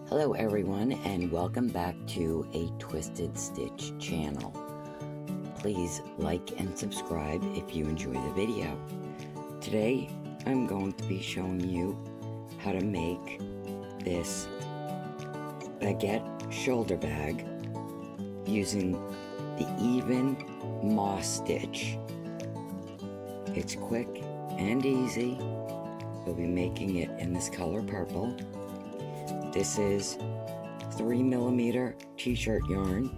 Hello everyone, and welcome back to a Twisted Stitch channel. Please like and subscribe if you enjoy the video. Today I'm going to be showing you how to make this baguette shoulder bag using the even moss stitch. It's quick and easy. We'll be making it in this color purple. This is 3mm Tshirt yarn.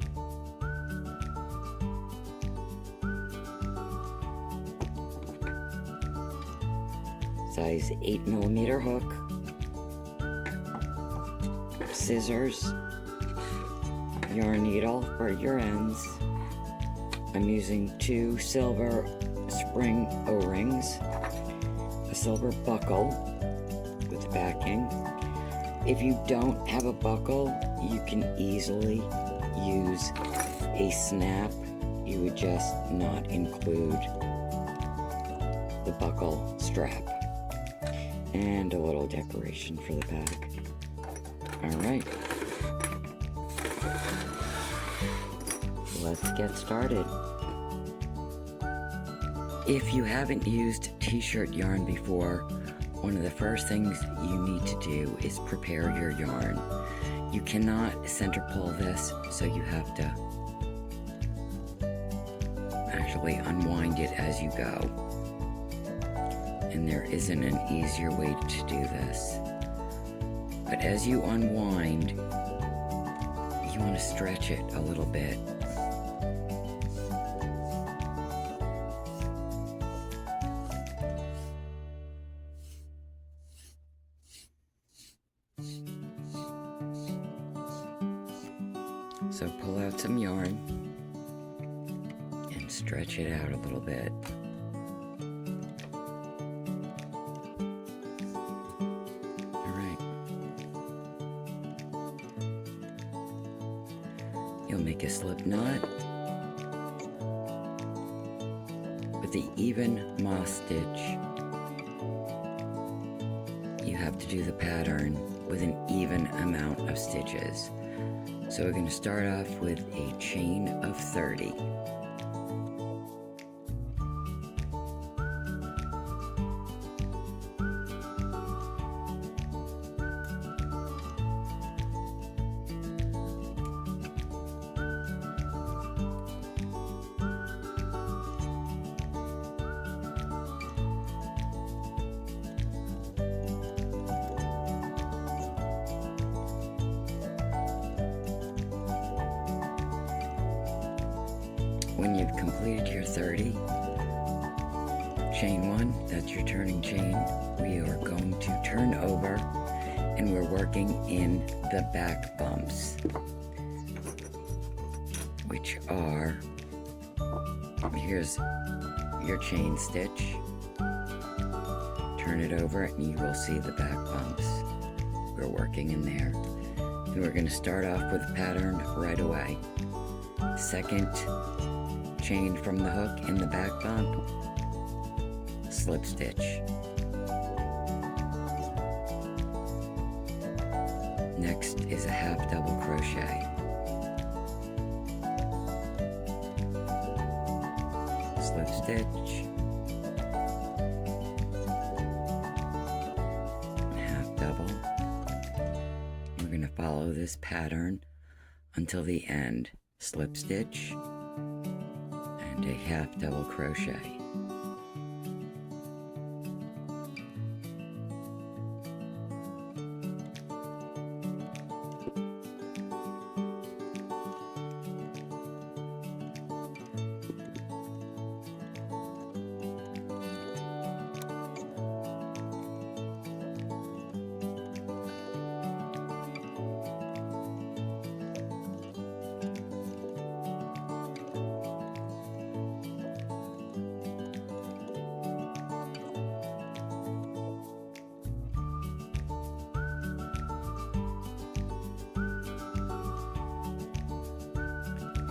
Size 8mm hook. Scissors. Yarn needle for your ends. I'm using 2 silver spring O-rings. A silver buckle with backing. If you don't have a buckle, you can easily use a snap. You would just not include the buckle strap. And a little decoration for the bag. Alright. Let's get started. If you haven't used T-shirt yarn before, one of the first things you need to do is prepare your yarn. You cannot center pull this, so you have to actually unwind it as you go. And there isn't an easier way to do this. But as you unwind, you want to stretch it a little bit. So pull out some yarn and stretch it out a little bit. Alright. You'll make a slip knot with the even moss stitch. You have to do the pattern with an even amount of stitches. So we're going to start off with a chain of 30. When you've completed your 30, chain 1, that's your turning chain, we are going to turn over and we're working in the back bumps, which are, here's your chain stitch, turn it over and you will see the back bumps. We're working in there. And we're going to start off with the pattern right away. Second chain from the hook in the back bump, slip stitch. Next is a half double crochet. Slip stitch. Half double. We're going to follow this pattern until the end. Slip stitch. And a half double crochet.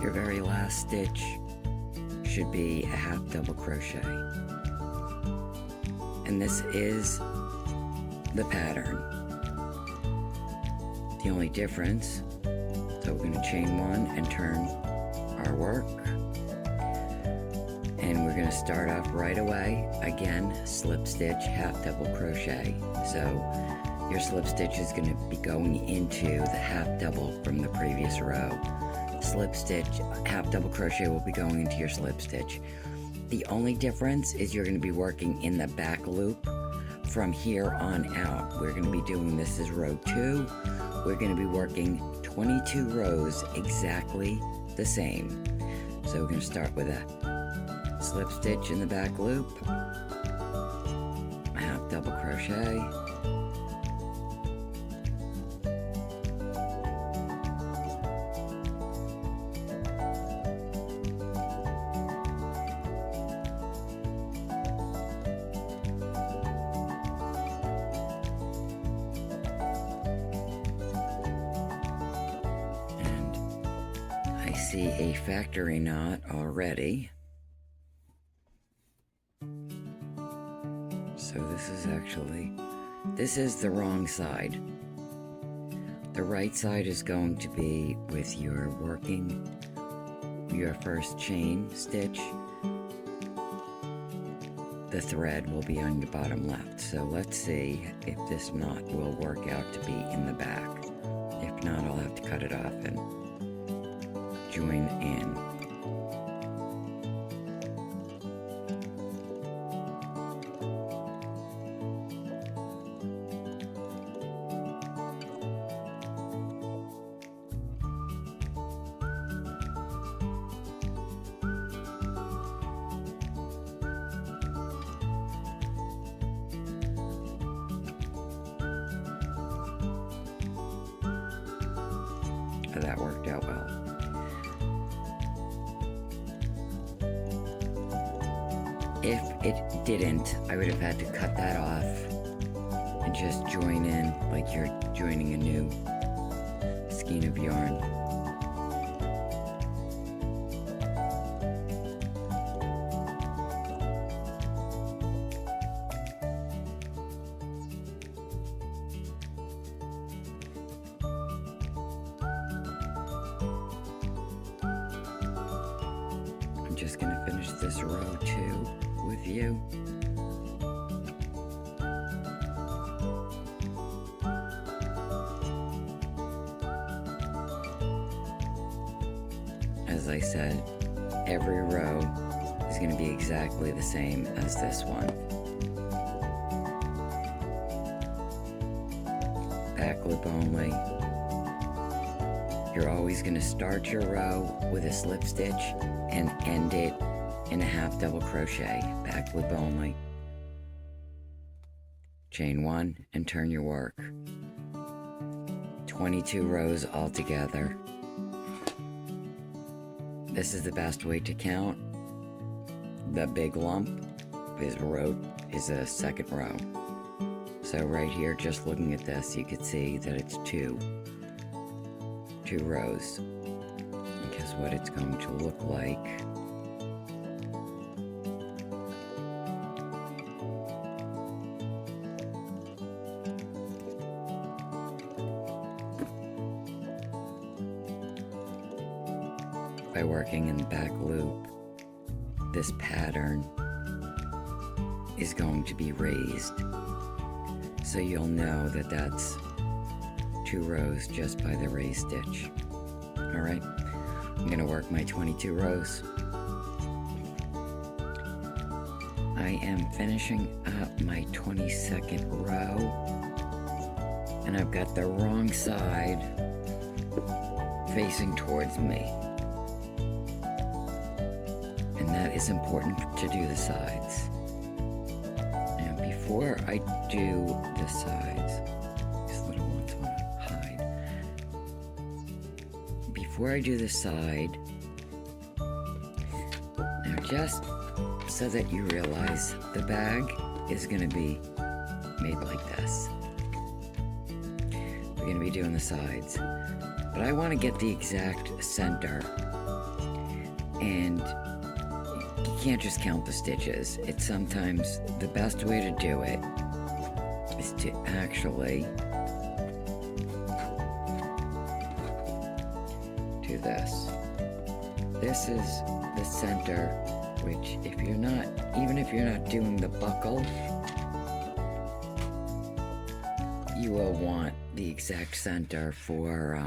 Your very last stitch should be a half double crochet. And this is the pattern. The only difference, so we're going to chain one and turn our work, and we're going to start off right away. Again, slip stitch, half double crochet. So your slip stitch is going to be going into the half double from the previous row. Slip stitch, half double crochet will be going into your slip stitch. The only difference is you're going to be working in the back loop from here on out. We're going to be doing this as row 2. We're going to be working 22 rows exactly the same. So we're going to start with a slip stitch in the back loop, half double crochet, I see a factory knot already. So this is the wrong side. The right side is going to be with your working your first chain stitch. The thread will be on your bottom left. So let's see if this knot will work out to be in the back. If not, I'll have to cut it off and join in. That worked out well. If it didn't, I would have had to cut that off and just join in like you're joining a new skein of yarn. I'm just going to finish this row 2 with you. As I said, every row is going to be exactly the same as this one. Back loop only. You're always going to start your row with a slip stitch and end it in a half double crochet, back loop only. Chain 1 and turn your work. 22 rows altogether. This is the best way to count. The big lump is a second row. So right here, just looking at this, you could see that it's two rows. Because what it's going to look like by working in the back loop, this pattern is going to be raised. So you'll know that that's 2 rows just by the raised stitch. All right, I'm gonna work my 22 rows. I am finishing up my 22nd row, and I've got the wrong side facing towards me. And that is important to do the sides. Now, before I do the sides, these little ones want to hide. Before I do the side, now just so that you realize, the bag is going to be made like this. We're going to be doing the sides, but I want to get the exact center, and you can't just count the stitches. It's sometimes the best way to do it is to actually to this. This is the center, which even if you're not doing the buckle, you will want the exact center for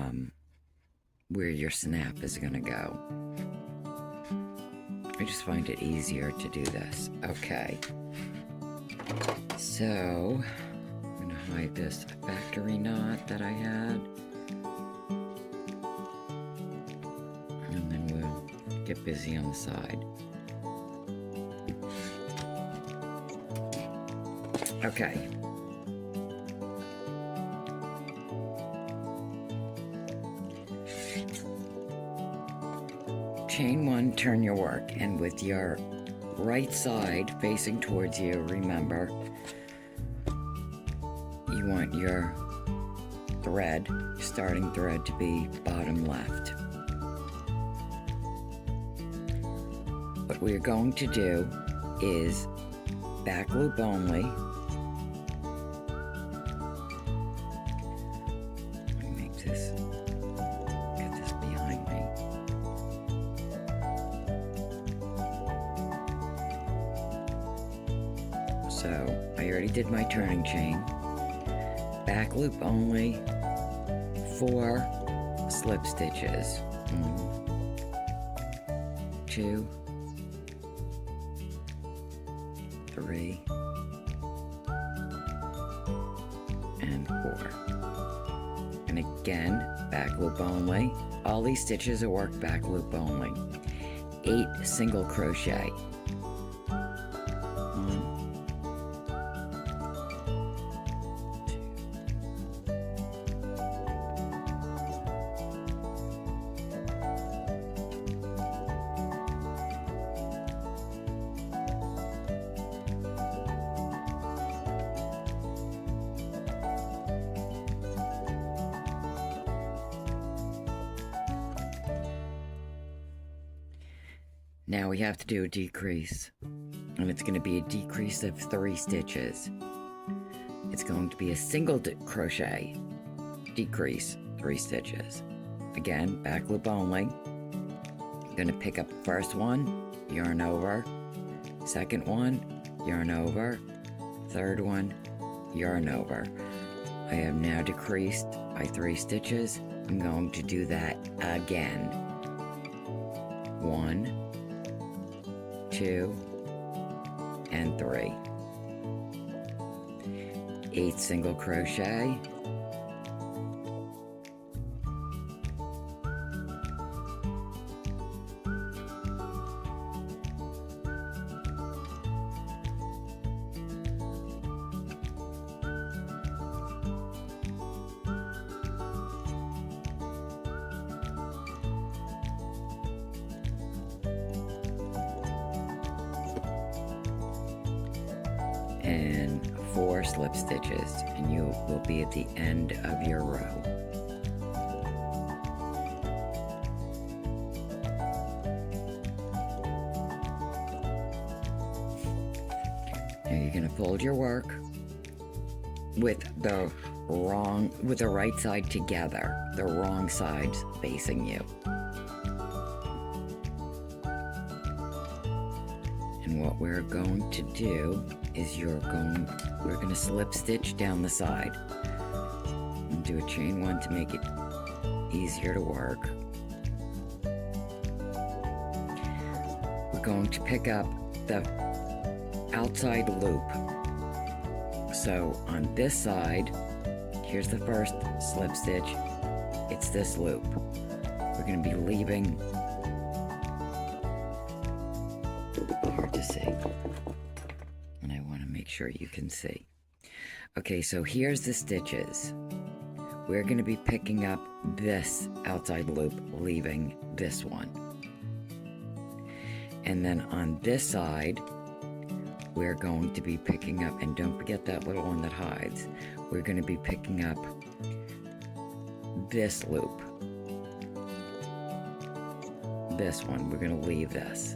where your snap is gonna go. I just find it easier to do this. Okay. So, I'm gonna hide this factory knot that I had. And then we'll get busy on the side. Okay. Chain one, turn your work, and with your right side facing towards you, remember, you want your thread, starting thread, to be bottom left. What we're going to do is back loop only. Let me make this, get this behind me. So I already did my turning chain. Back loop only, 4 slip stitches. 1, 2, 3, and 4. And again, back loop only. All these stitches are worked back loop only. 8 single crochet. 1, 2. Now we have to do a decrease, and it's going to be a decrease of 3 stitches. It's going to be a single crochet, decrease 3 stitches. Again, back loop only. I'm going to pick up the first one, yarn over, second one, yarn over, third one, yarn over. I have now decreased by 3 stitches. I'm going to do that again. 1, 2, and 3. 8 single crochet. And 4 slip stitches, and you will be at the end of your row. Now you're going to fold your work with the right side together, the wrong sides facing you. And what we're going to do is we're going to slip stitch down the side and do a chain 1 to make it easier to work. We're going to pick up the outside loop. So on this side, here's the first slip stitch. It's this loop. We're going to be leaving, hard to see, and I want to make sure you can see. Okay, so here's the stitches. We're going to be picking up this outside loop, leaving this one. And then on this side, we're going to be picking up, and don't forget that little one that hides, we're going to be picking up this loop. This one, we're going to leave this.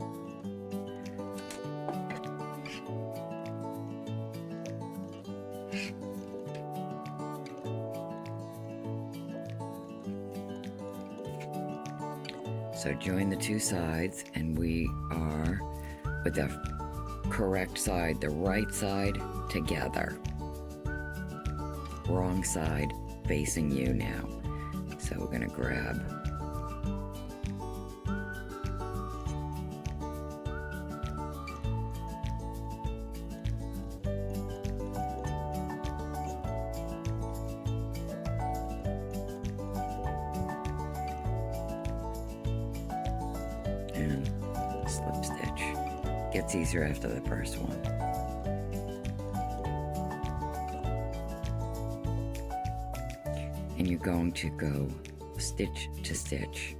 So join the two sides, and we are with the correct side, the right side together. Wrong side facing you now. So we're going to grab and slip stitch. Gets easier after the first one. And you're going to go stitch to stitch.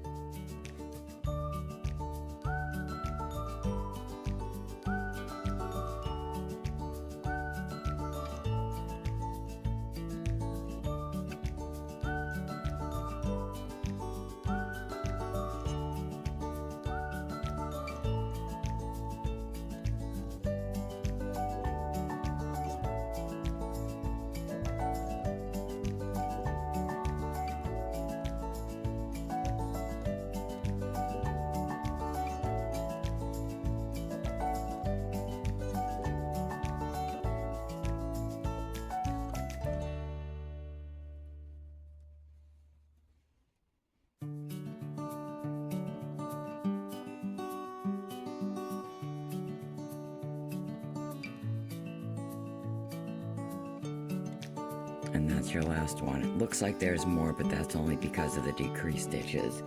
And that's your last one. It looks like there's more, but that's only because of the decreased stitches.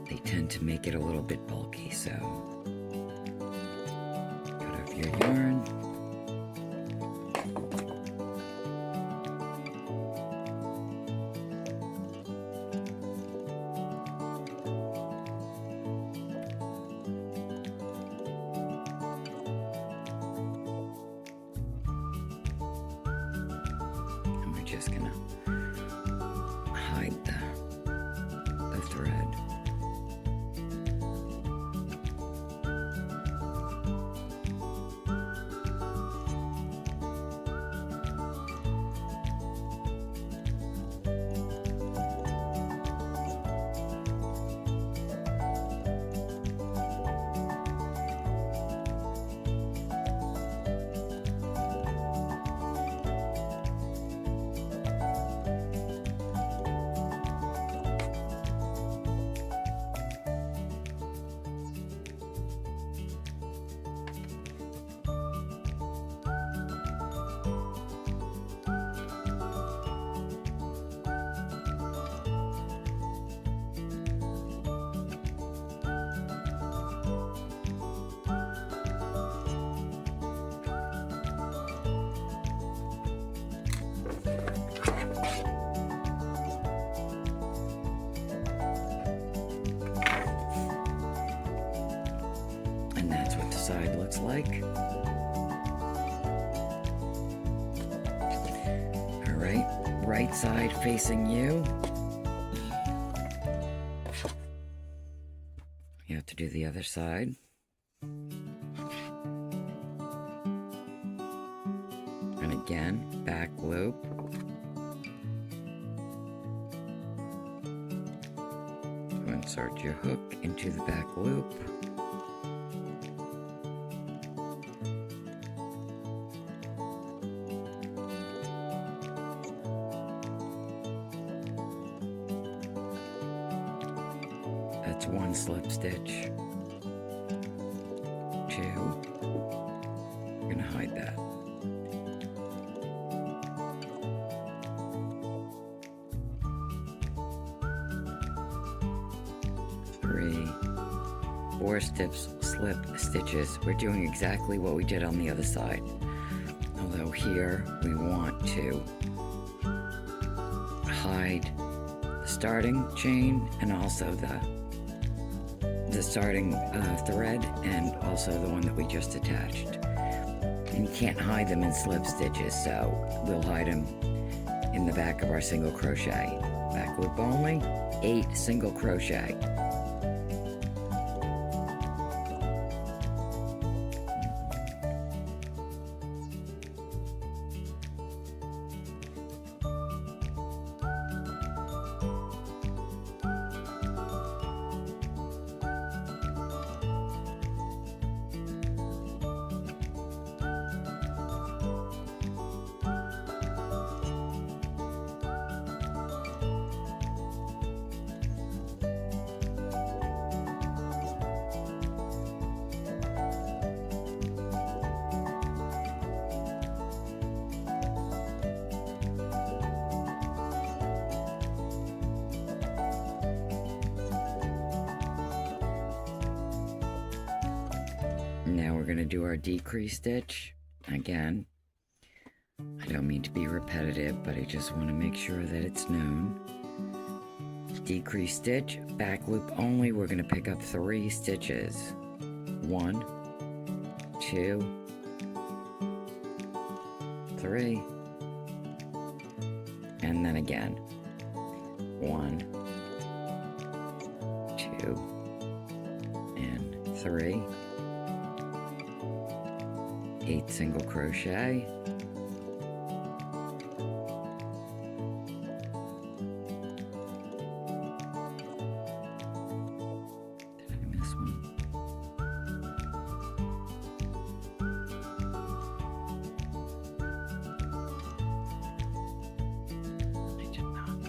They tend to make it a little bit bulky, so cut off your yarn. Just gonna hide the thread. That's what the side looks like. All right, right side facing you. You have to do the other side. And again, back loop. So insert your hook into the back loop. That's one slip stitch. 2. I'm gonna hide that. 3, 4 slip stitches. We're doing exactly what we did on the other side. Although here we want to hide the starting chain and also the starting thread and also the one that we just attached. And you can't hide them in slip stitches, so we'll hide them in the back of our single crochet. Back loop only, 8 single crochet. Now we're going to do our decrease stitch again. I don't mean to be repetitive, but I just want to make sure that it's known. Decrease stitch, back loop only. We're going to pick up 3 stitches. 1, 2, 3, and then again. 1, 2, and 3. 8 single crochet. Did I miss one? I did not.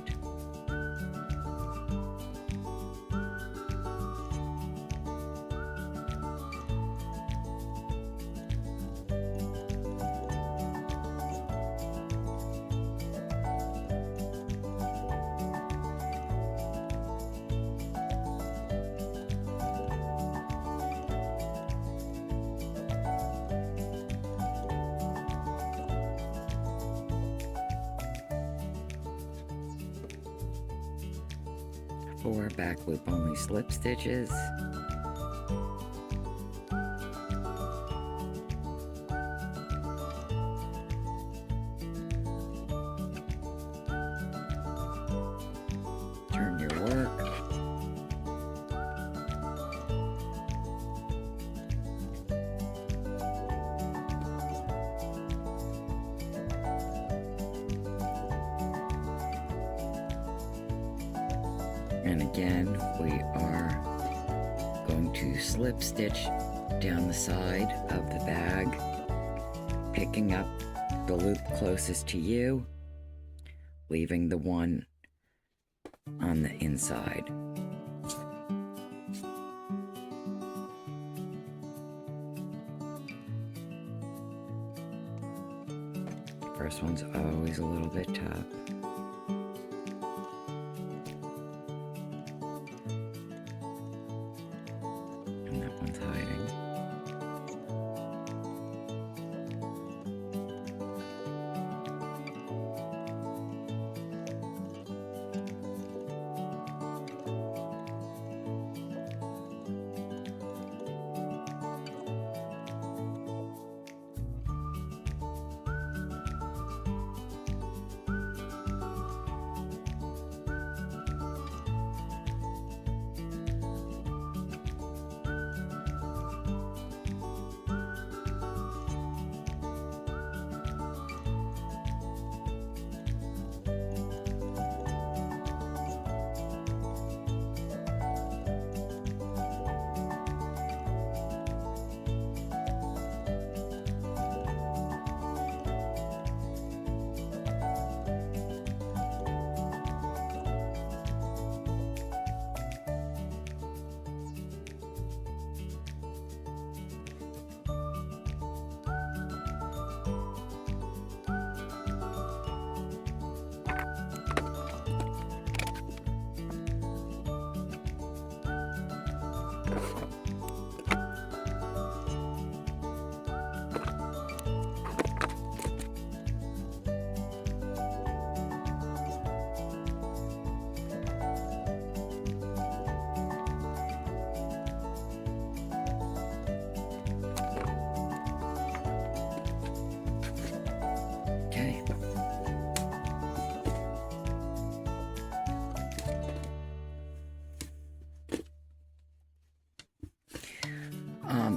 4 back loop only slip stitches. Turn your work. And again, we are going to slip stitch down the side of the bag, picking up the loop closest to you, leaving the one on the inside. First one's always a little bit tough.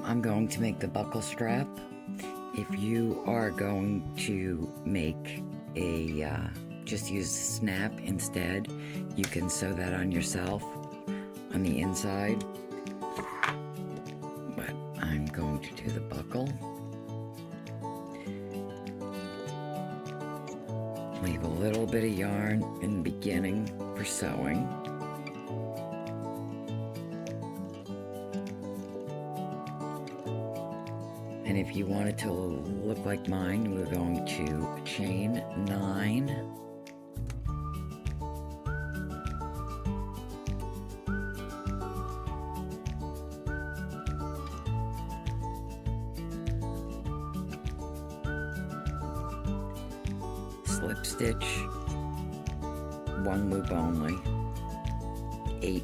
I'm going to make the buckle strap. If you are going to make a, just use snap instead, you can sew that on yourself on the inside. But I'm going to do the buckle. Leave a little bit of yarn in the beginning for sewing. And if you want it to look like mine, we're going to chain 9. slip stitch, 1 loop only, 8.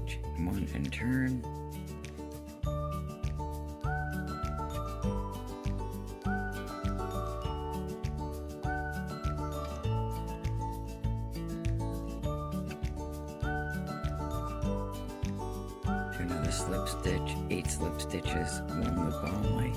Chain 1 and turn. Another slip stitch, 8 slip stitches, 1 loop only.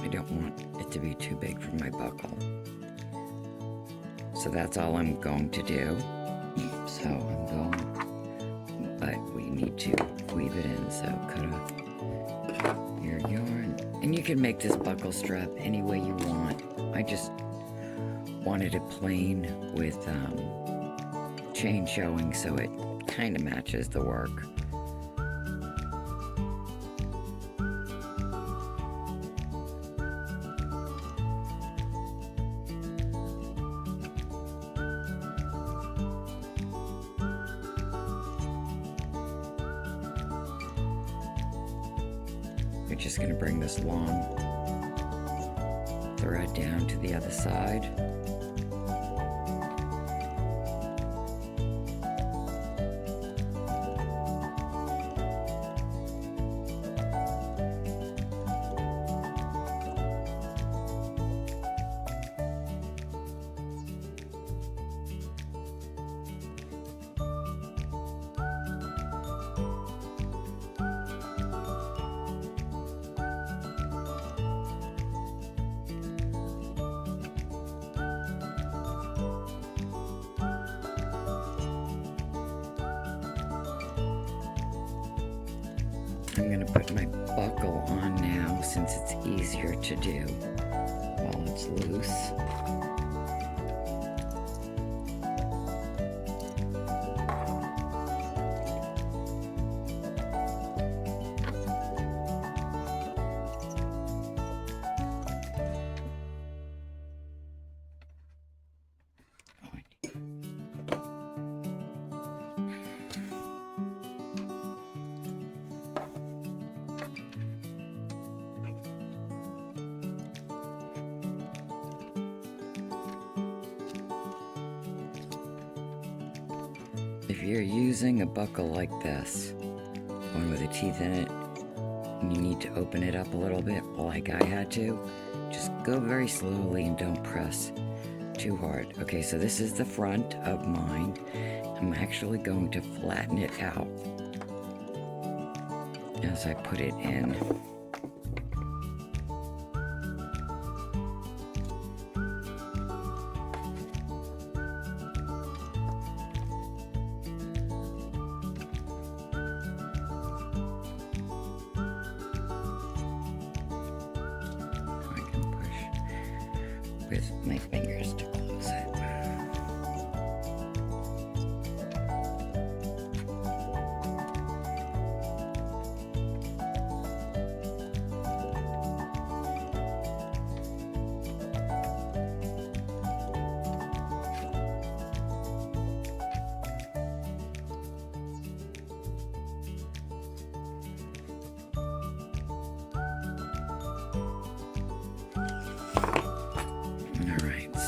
I don't want it to be too big for my buckle. So that's all I'm going to do. So I'm going, but we need to weave it in. So cut off your yarn. And you can make this buckle strap any way you want. I just wanted it plain with chain showing so it kind of matches the work. We're just going to bring this long thread down to the other side. I'm going to put my buckle on now since it's easier to do while it's loose. If you're using a buckle like this, one with the teeth in it, and you need to open it up a little bit like I had to, just go very slowly and don't press too hard. Okay, so this is the front of mine. I'm actually going to flatten it out as I put it in. With my fingers to close it.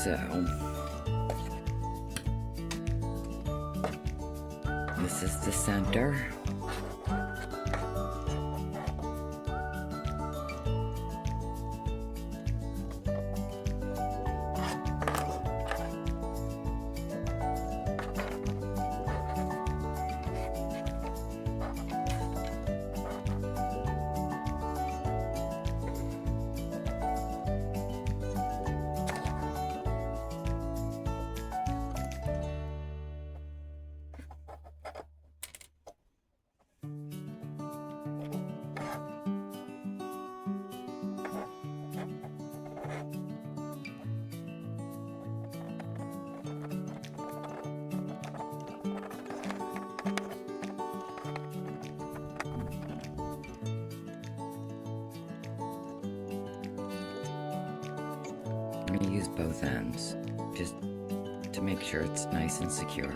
So, this is the center. I'm going to use both ends just to make sure it's nice and secure.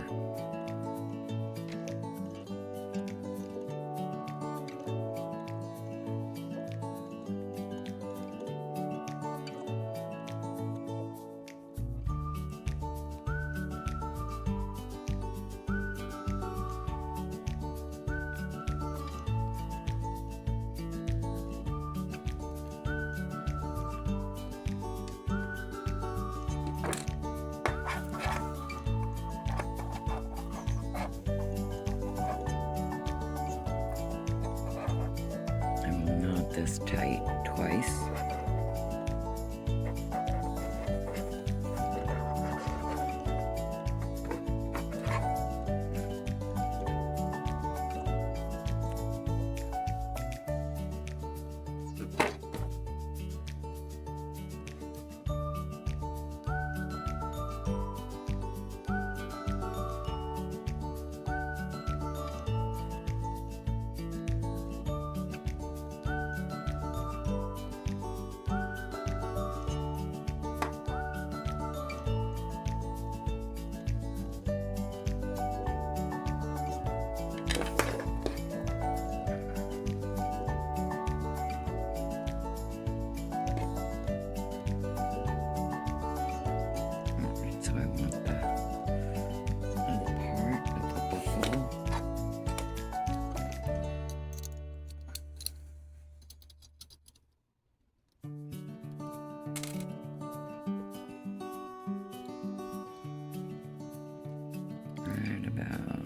This tight twice. Right about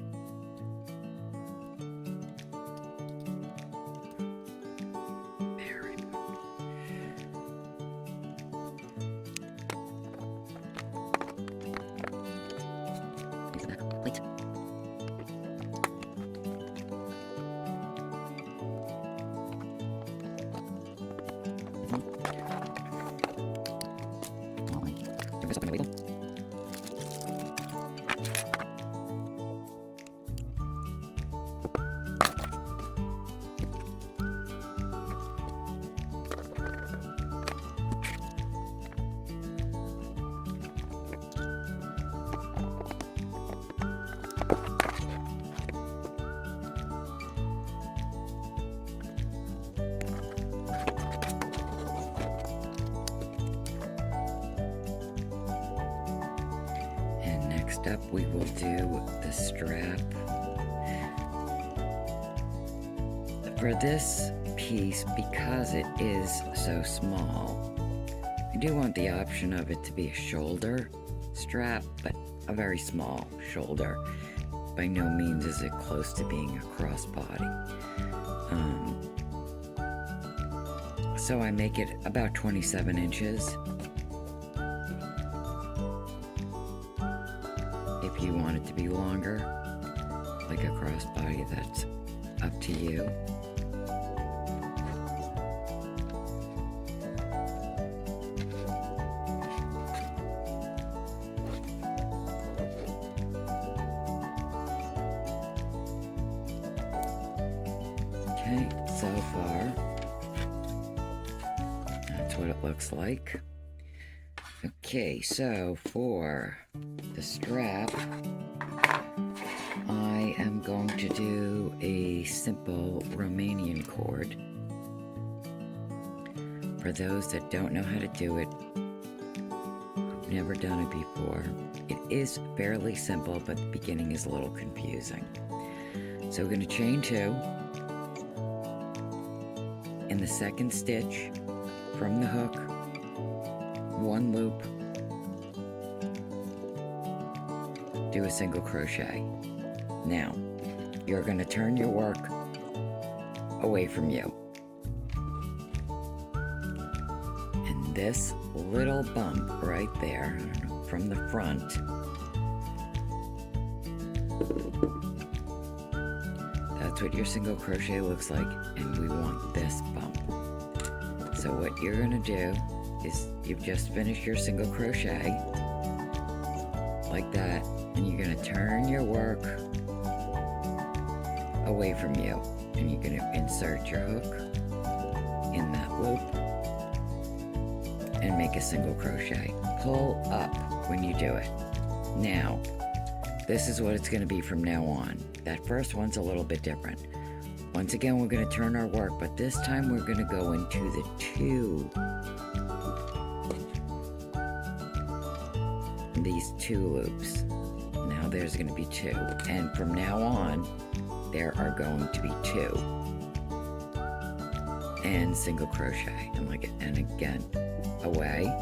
there. Wait. There's something illegal. Next up, we will do the strap. For this piece, because it is so small, I do want the option of it to be a shoulder strap, but a very small shoulder. By no means is it close to being a crossbody. So I make it about 27 inches. If you want it to be longer, like a crossbody, that's up to you. Okay, so far, that's what it looks like. Okay, so for the strap, I am going to do a simple Romanian cord. For those that don't know how to do it, who've never done it before, it is fairly simple, but the beginning is a little confusing. So we're going to chain 2. In the second stitch from the hook, 1 loop, do a single crochet. Now, you're going to turn your work away from you. And this little bump right there, from the front, that's what your single crochet looks like, and we want this bump. So what you're going to do is you've just finished your single crochet like that, and you're going to turn your work away from you, and you're going to insert your hook in that loop and make a single crochet. Pull up when you do it. Now, this is what it's going to be from now on. That first one's a little bit different. Once again, we're going to turn our work, but this time we're going to go into the these two loops. Now there's going to be two, and from now on there are going to be two, and single crochet, and again away,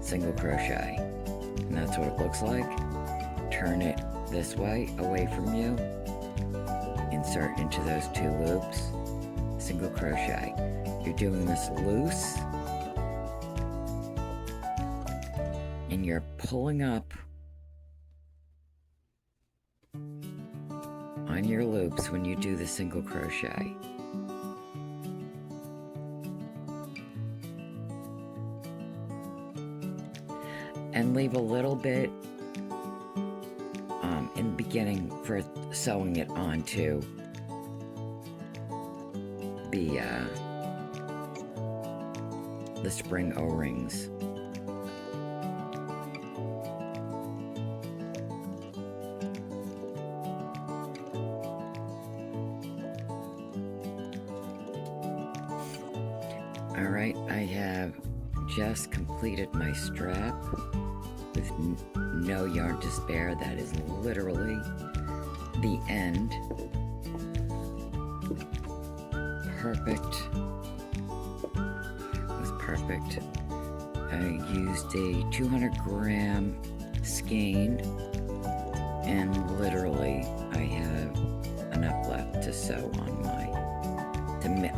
single crochet, and that's what it looks like. Turn it this way, away from you, insert into those two loops, single crochet. You're doing this loose, and you're pulling up on your loops when you do the single crochet. And leave a little bit in the beginning for sewing it onto the spring O-rings. Alright, I have just completed my strap with no yarn to spare. That is literally the end. Perfect. It was perfect. I used a 200-gram skein, and literally I have enough left to sew on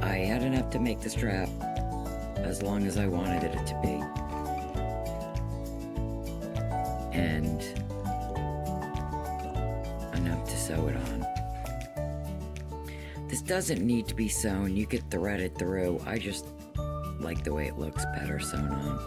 I had enough to make the strap as long as I wanted it to be, and enough to sew it on. This doesn't need to be sewn. You could thread it through. I just like the way it looks better sewn on.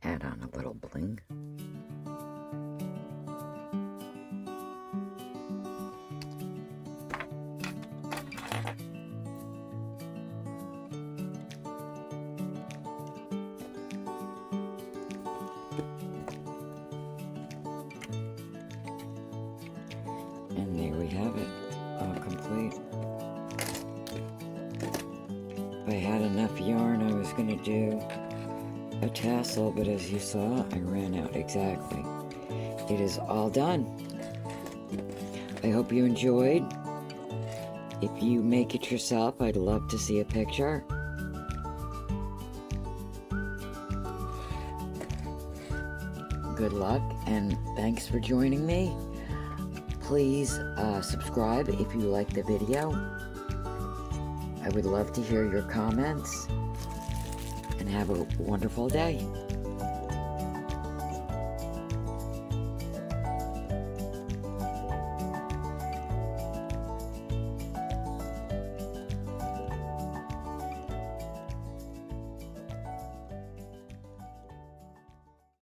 add on a little bling. And there we have it, all complete. If I had enough yarn, I was going to do a tassel, but as you saw, I ran out exactly. It is all done. I hope you enjoyed. If you make it yourself, I'd love to see a picture. Good luck, and thanks for joining me. Please subscribe if you like the video. I would love to hear your comments, and have a wonderful day.